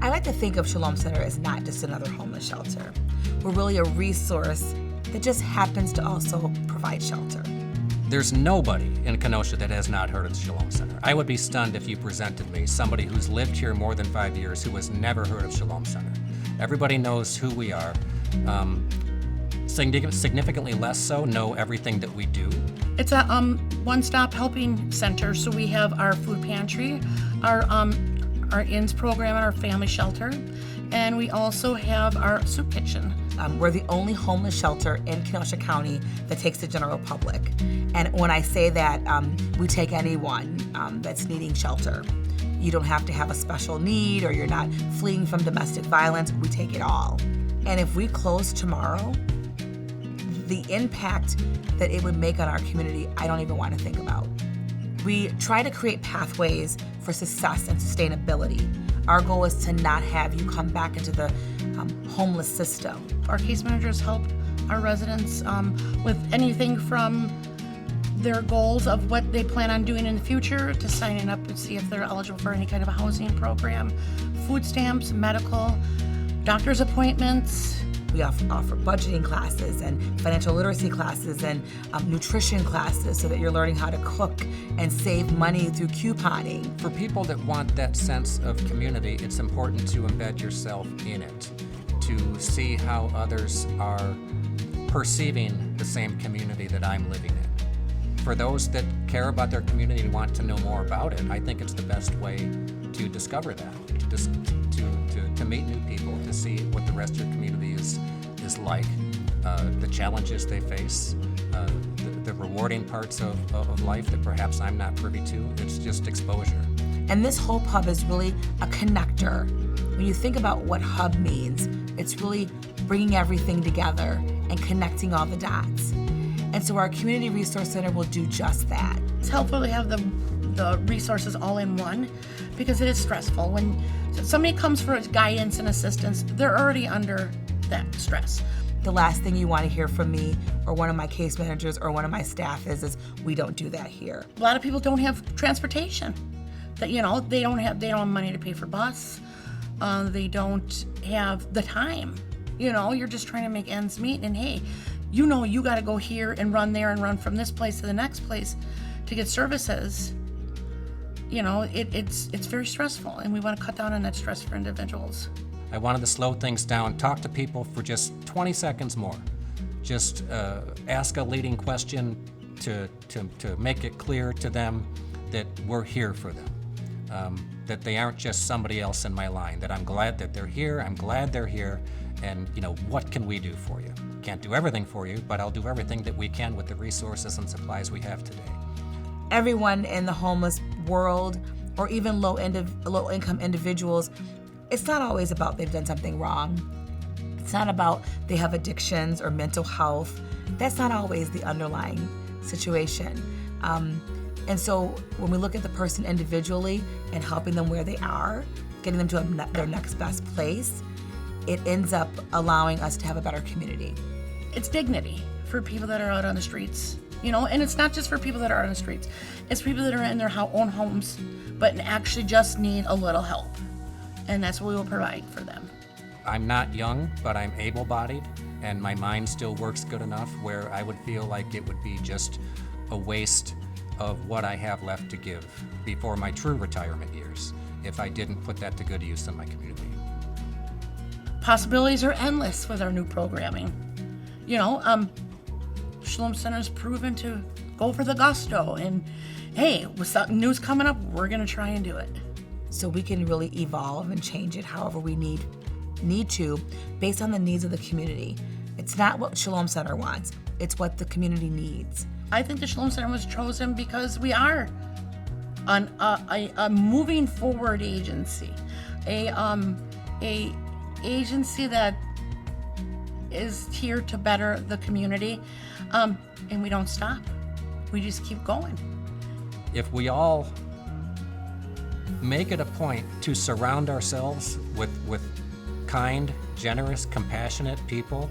I like to think of Shalom Center as not just another homeless shelter. We're really a resource that just happens to also provide shelter. There's nobody in Kenosha that has not heard of the Shalom Center. I would be stunned if you presented me somebody who's lived here more than 5 years who has never heard of Shalom Center. Everybody knows who we are. Significantly less so know everything that we do. It's a one-stop helping center. So we have our food pantry, our INS program, and our family shelter, and we also have our soup kitchen. We're the only homeless shelter in Kenosha County that takes the general public. And when I say that, we take anyone that's needing shelter. You don't have to have a special need or you're not fleeing from domestic violence. We take it all. And if we close tomorrow, the impact that it would make on our community, I don't even want to think about. We try to create pathways for success and sustainability. Our goal is to not have you come back into the homeless system. Our case managers help our residents with anything from their goals of what they plan on doing in the future to signing up to see if they're eligible for any kind of a housing program, food stamps, medical, doctor's appointments. We offer budgeting classes and financial literacy classes and nutrition classes so that you're learning how to cook and save money through couponing. For people that want that sense of community, it's important to embed yourself in it, to see how others are perceiving the same community that I'm living in. For those that care about their community and want to know more about it, I think it's the best way to discover that, to meet new people, to see what the rest of your community is like, the challenges they face, the rewarding parts of life that perhaps I'm not privy to. It's just exposure. And this Hope Hub is really a connector. When you think about what hub means, it's really bringing everything together and connecting all the dots. And so our Community Resource Center will do just that. It's helpful to have the resources all in one because it is stressful. When somebody comes for guidance and assistance, they're already under that stress. The last thing you want to hear from me or one of my case managers or one of my staff is we don't do that here. A lot of people don't have transportation. That they don't have money to pay for bus. They don't have the time. You're just trying to make ends meet, and hey, you got to go here and run there and run from this place to the next place to get services. It's very stressful, and we want to cut down on that stress for individuals. I wanted to slow things down, talk to people for just 20 seconds more. Just ask a leading question to make it clear to them that we're here for them, that they aren't just somebody else in my line, that I'm glad that they're here, I'm glad they're here, and what can we do for you? Can't do everything for you, but I'll do everything that we can with the resources and supplies we have today. Everyone in the homeless world, or even low-income individuals, it's not always about they've done something wrong. It's not about they have addictions or mental health. That's not always the underlying situation. And so when we look at the person individually and helping them where they are, getting them to their next best place, it ends up allowing us to have a better community. It's dignity for people that are out on the streets, and it's not just for people that are on the streets. It's people that are in their own homes, but actually just need a little help. And that's what we will provide for them. I'm not young, but I'm able-bodied, and my mind still works good enough where I would feel like it would be just a waste of what I have left to give before my true retirement years if I didn't put that to good use in my community. Possibilities are endless with our new programming. Shalom Center's proven to go for the gusto, and hey, with something new's coming up, we're gonna try and do it. So we can really evolve and change it however we need to based on the needs of the community. It's not what Shalom Center wants, it's what the community needs. I think the Shalom Center was chosen because we are a moving forward agency, a agency that is here to better the community, and we don't stop. We just keep going. If we all make it a point to surround ourselves with kind, generous, compassionate people,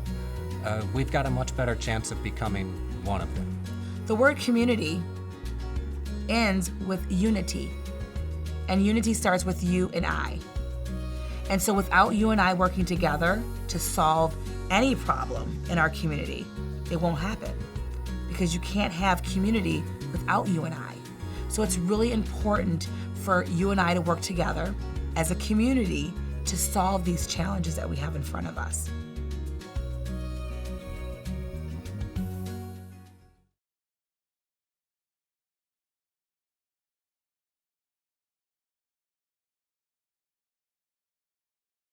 we've got a much better chance of becoming one of them. The word community ends with unity, and unity starts with you and I. And so without you and I working together to solve any problem in our community, it won't happen, because you can't have community without you and I. So it's really important for you and I to work together as a community to solve these challenges that we have in front of us.